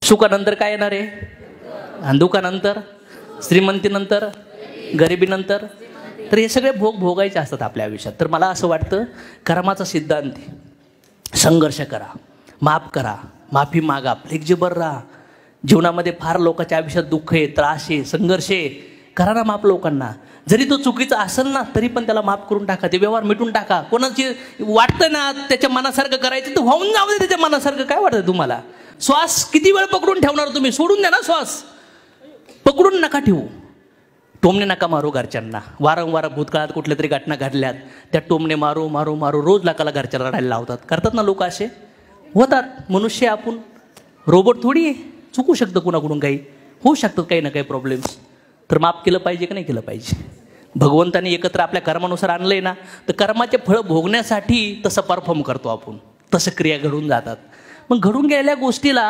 सुखानंतर काय येणार आहे? आणि दुःखानंतर, श्रीमंतीनंतर, गरिबीनंतर. तर हे सगळे भोग भोगायचे असतात आपल्या आयुष्यात. तर मला असं वाटतं कर्माचा सिद्धांत आहे. संघर्ष करा, माफ करा, माफी मागा, फ्लेक्झिबल राहा. जीवनामध्ये फार लोकांच्या आयुष्यात दुःख आहे, त्रास आहे, संघर्ष आहे. करा ना माफ लोकांना. जरी तो चुकीचा असेल ना तरी पण त्याला माफ करून टाका. ते व्यवहार मिटून टाका. कोणाची वाटतं ना त्याच्या मनासारखं करायचं तर होऊन जाऊ दे त्याच्या मनासारखं. काय वाटतं तुम्हाला? श्वास किती वेळ पकडून ठेवणार तुम्ही? सोडून द्या ना श्वास. पकडून नका ठेवू. टोमणे नका मारू घरच्यांना. वारंवार भूतकाळात कुठल्या तरी घटना घडल्यात त्या टोमणे मारू मारू मारू रोज लाकाला घरच्या रडायला लावतात. करतात ना लोक असे. होतात. मनुष्य आपण रोबोट थोडी आहे. चुकू शकतं कुणाकडून, काही होऊ शकतात काही ना काही प्रॉब्लेम्स. तर माफ केलं पाहिजे की नाही केलं पाहिजे? भगवंताने एकत्र आपल्या कर्मानुसार आणलंय ना तर कर्माचे फळं भोगण्यासाठी तसं परफॉर्म करतो आपण. तसं क्रिया घडून जातात. मग घडून गेलेल्या गोष्टीला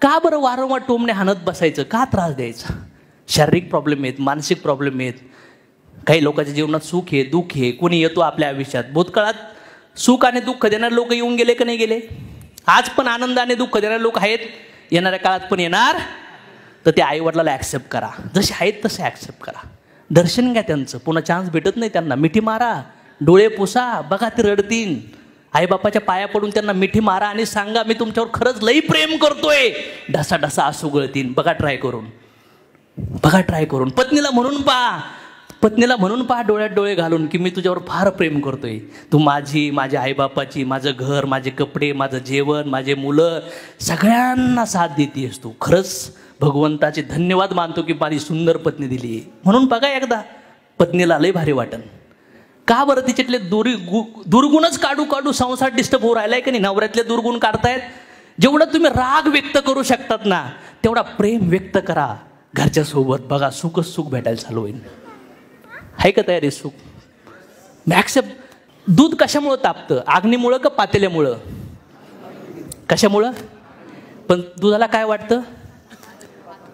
का बरं वारंवार टोमणे हाणत बसायचं? का त्रास द्यायचा? शारीरिक प्रॉब्लेम आहेत, मानसिक प्रॉब्लेम आहेत. काही लोकांच्या जीवनात सुख आहे, दुःख आहे. कोणी येतो आपल्या आयुष्यात. भूतकाळात सुख आणि दुःख देणारे लोक येऊन गेले की नाही गेले? आज पण आनंद आणि दुःख देणारे लोक आहेत. येणाऱ्या काळात पण येणार. तर ते आईवडिलाला ॲक्सेप्ट करा. जसे आहेत तसे ॲक्सेप्ट करा. दर्शन घ्या त्यांचं. पुन्हा चान्स भेटत नाही त्यांना. मिठी मारा, डोळे पुसा. बघा ते रडतील. आईबापाच्या पाया पडून त्यांना मिठी मारा आणि सांगा मी तुमच्यावर खरंच लई प्रेम करतोय. ढसा ढसा आसू गळतील. बघा ट्राय करून. बघा ट्राय करून. पत्नीला म्हणून पहा. पत्नीला म्हणून पहा डोळ्यात डोळे घालून की मी तुझ्यावर फार प्रेम करतोय. तू माझी, माझ्या आईबापाची, माझं घर, माझे कपडे, माझं जेवण, माझे मुलं सगळ्यांना साथ देतेस तू. खरंच भगवंताचे धन्यवाद मानतो की माझी सुंदर पत्नी दिली. म्हणून बघा एकदा. पत्नीला लय भारी वाटन. का बरं? तिच्यातले दुर्गुणच काढू काढू संसार डिस्टर्ब होऊ राहिलाय की नाही? नवऱ्यातले दुर्गुण काढतायत. जेवढं तुम्ही राग व्यक्त करू शकतात ना तेवढा प्रेम व्यक्त करा घरच्या सोबत. बघा सुखच सुख भेटायला चालू होईल. आहे का तयारी सुख? ॲक्सेप्ट. दूध कशामुळं तापतं? अग्नीमुळं का पातेल्यामुळं? कशामुळं? पण दुधाला काय वाटतं?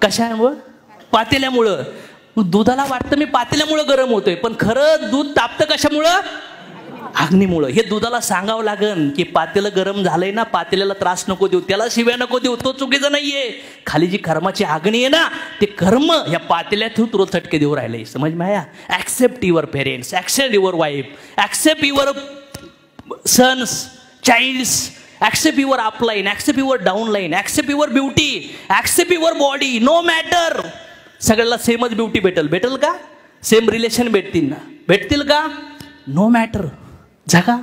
कशामुळं? पातेल्यामुळं. दुधाला वाटतं मी पातेल्यामुळं गरम होतोय. पण खरं दूध तापतं कशामुळं? अग्नीमुळं. हे दुधाला सांगावं लागन की पातेलं गरम झालंय ना, पातेल्याला त्रास नको देऊ, त्याला शिव्या नको देऊ. तो चुकीचा नाहीये. खाली जी कर्माची अग्नी आहे ना ते कर्म या पातेल्यात तुला चटके देऊ राहिले. समज माया? Accept your parents, accept your wife, accept your sons, childs, accept your upline, accept your downline, accept your beauty, accept your body. No matter. सगळ्याला सेमच ब्युटी भेटेल. भेटेल का? सेम रिलेशन भेटतील ना? भेटतील का? No matter. जगा.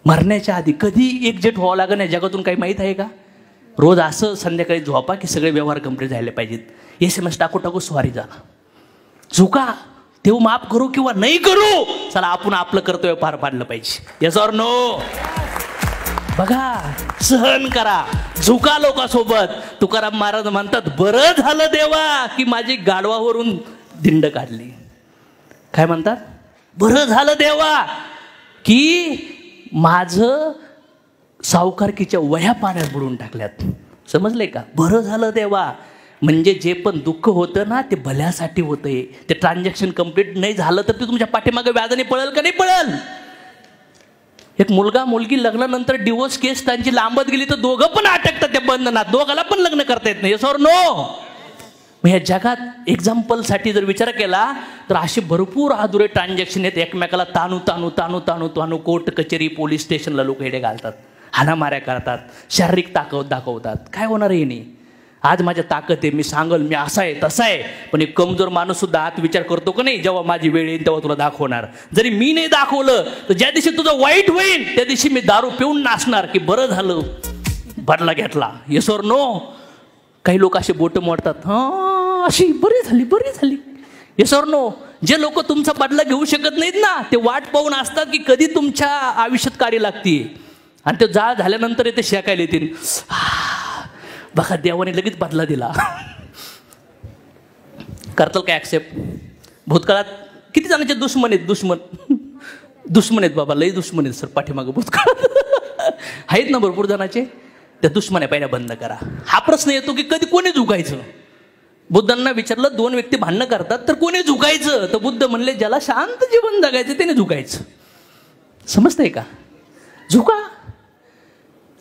मरण्याच्या आधी कधी एकजेट व्हावं लागेल या जगातून काही माहीत आहे का? रोज असं संध्याकाळी झोपा की सगळे व्यवहार कंप्लीट झाले पाहिजेत. SMS टाकू टाकू स्वारी झाला. चुका तेव्हा माफ करू किंवा नाही करू, चला आपण आपलं कर्तव्य पार पाडलं पाहिजे. Yes or no? बघा. सहन करा. झुका लोकांसोबत. तुकाराम महाराज म्हणतात बरं झालं देवा की माझी गाढवावरून दिंड काढली. काय म्हणतात? बरं झालं देवा की माझं सावकारकीच्या वह्या पाण्यात बुडून टाकल्यात. समजले का? बरं झालं देवा म्हणजे जे पण दुःख होतं ना ते भल्यासाठी होतंय. ते ट्रान्झॅक्शन कंप्लीट नाही झालं तर ते तुमच्या पाठीमागे व्याजाने पळेल का नाही पळेल? एक मुलगा मुलगी लग्नानंतर डिवोर्स केस त्यांची लांबत गेली तर दोघं पण अटकतात त्या बंधनात. दोघाला पण लग्न करता येत नाही. Yes or no? मग ह्या जगात एक्झाम्पलसाठी जर विचार केला तर असे भरपूर अधुरे ट्रान्झॅक्शन आहेत. एकमेकाला ताणू ताणू ताणू ताणू ताणू कोर्ट कचेरी पोलीस स्टेशनला लोक हेडे घालतात. हाणामाऱ्या करतात. शारीरिक ताकद दाखवतात. काय होणार आहे नाही? आज माझ्या ताकद आहे, मी सांगल मी असा आहे तसा आहे. पण एक कमजोर माणूस सुद्धा आत विचार करतो का नाही जेव्हा माझी वेळ येईल तेव्हा तुला दाखवणार. जरी मी नाही दाखवलं तर ज्या दिवशी तुझं वाईट होईल त्या दिवशी मी दारू पिऊन नाचणार की बरं झालं बदला घेतला. Yes or no? काही लोक असे बोट मोडतात. हां अशी बरी झाली बरी झाली. Yes or no? जे लोक तुमचा बदला घेऊ शकत नाहीत ना ते वाट पाहून असतात की कधी तुमच्या आयुष्यात कार्य लागते. आणि ते जाळ झाल्यानंतर ते शेकायला येतील. बघा देवाने लगेच बदला दिला. करताल काय ॲक्सेप्ट? भूतकाळात किती जणांचे दुश्मन आहेत? दुश्मन आहेत बाबा, लई दुश्मन आहेत सर पाठीमागं भूतकाळात आहेत ना भरपूर जणांचे. त्या दुश्मन पहिल्या बंद करा. हा प्रश्न येतो की कधी कोणी झुकायचं? बुद्धांना विचारलं दोन व्यक्ती भांडणं करतात तर कोणी झुकायचं? तर बुद्ध म्हणले ज्याला शांत जीवन जगायचं त्याने झुकायचं. समजतंय का? झुका.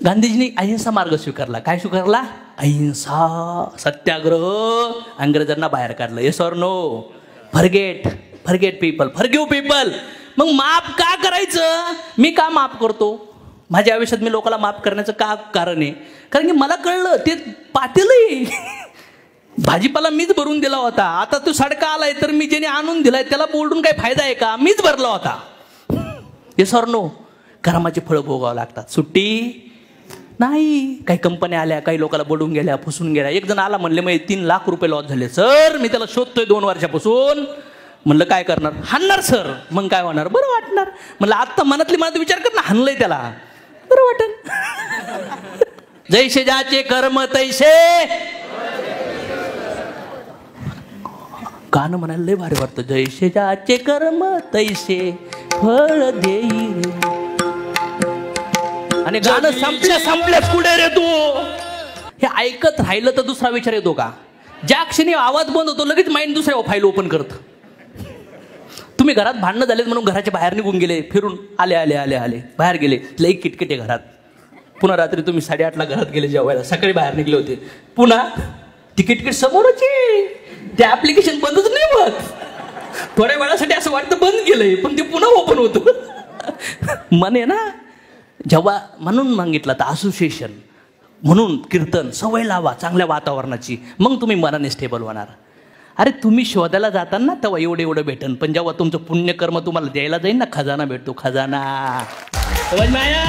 गांधीजींनी अहिंसा मार्ग स्वीकारला. काय स्वीकारला? अहिंसा, सत्याग्रह, अंग्रेजांना बाहेर काढलं. Yes or no? Forget people, forgive people. मग माफ का करायचं? मी का माफ करतो? माझ्या आयुष्यात मी लोकांना माफ करण्याचं का कारण आहे? कारण की मला कळलं ते पातेल आहे. भाजीपाला मीच भरून दिला होता, आता तो सडका आलाय तर मी ज्याने आणून दिलाय त्याला बोलून काही फायदा आहे का? मीच भरला होता. Yes or no? कर्माची फळं भोगावं लागतात, सुट्टी नाही. काही कंपन्या आल्या, काही लोकांना बोलून गेल्या, फसवून गेल्या. एक जण आला म्हणले मग 3 लाख रुपये लॉस झाले सर, मी त्याला शोधतोय 2 वर्षापासून. म्हणलं काय करणार? हाणणार सर. मग काय होणार? बरं वाटणार. म्हणलं आत्ता मनातली मनात विचार कर ना, हाणलंय त्याला, बरं वाटन. जैसे ज्याचे कर्म तैसे. गाणं म्हणायला लय भारी वाटतं. जैसे ज्याचे कर्म तैसे फळ देई. आणि गाणं संपल्याच कुठे रे तू? हे ऐकत राहिलं तर दुसरा विचार येतो का? ज्या क्षणी आवाज बंद होतो लगेच माइंड दुसऱ्या फाईल ओपन करत. तुम्ही घरात भांडणं झालेत म्हणून घराच्या बाहेर निघून गेले, फिरून आले बाहेर गेले, लई किटकिटे घरात. पुन्हा रात्री तुम्ही 8:30ला घरात गेले जेवायला, सकाळी बाहेर निघले होते, पुन्हा ती किटकिट समोरच आहे. ते ऍप्लिकेशन बंदच नाही होत. थोड्या वेळासाठी असं वाटतं बंद केलंय, पण ते पुन्हा ओपन होतं. मन आहे ना, जेव्हा म्हणून मागितलं तर असोसिएशन, म्हणून कीर्तन, सवय लावा चांगल्या वातावरणाची, मग तुम्ही मनाने स्टेबल होणार. अरे तुम्ही शोधायला जाताना तेव्हा एवढं भेटन, पण जेव्हा तुमचं पुण्यकर्म तुम्हाला द्यायला जाईल ना, खजाना भेटतो, खजाना. समज माया.